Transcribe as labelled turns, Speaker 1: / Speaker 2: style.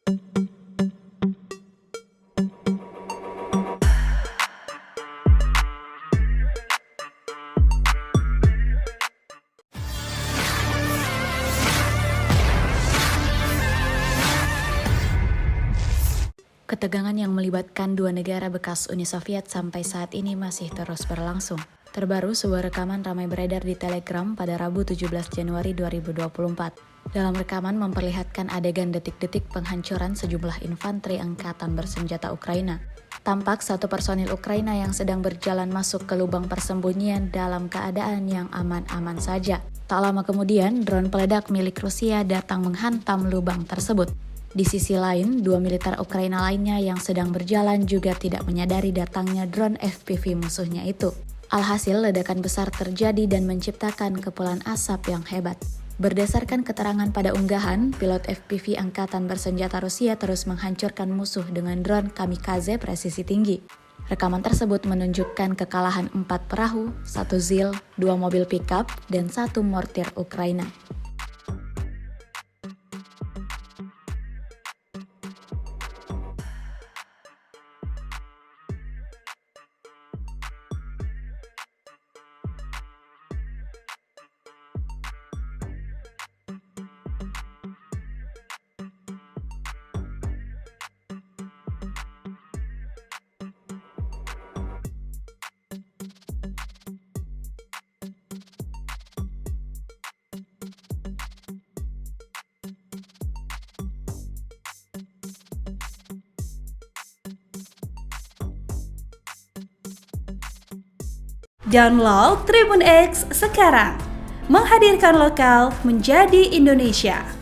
Speaker 1: Ketegangan yang melibatkan dua negara bekas Uni Soviet sampai saat ini masih terus berlangsung. Terbaru, sebuah rekaman ramai beredar di Telegram pada Rabu 17 Januari 2024. Dalam rekaman memperlihatkan adegan detik-detik penghancuran sejumlah infanteri angkatan bersenjata Ukraina. Tampak satu personil Ukraina yang sedang berjalan masuk ke lubang persembunyian dalam keadaan yang aman-aman saja. Tak lama kemudian, drone peledak milik Rusia datang menghantam lubang tersebut. Di sisi lain, dua militer Ukraina lainnya yang sedang berjalan juga tidak menyadari datangnya drone FPV musuhnya itu. Alhasil, ledakan besar terjadi dan menciptakan kepulan asap yang hebat. Berdasarkan keterangan pada unggahan, pilot FPV angkatan bersenjata Rusia terus menghancurkan musuh dengan drone kamikaze presisi tinggi. Rekaman tersebut menunjukkan kekalahan 4 perahu, 1 ZIL, 2 mobil pickup, dan 1 mortir Ukraina.
Speaker 2: Download Tribun X sekarang, menghadirkan lokal menjadi Indonesia.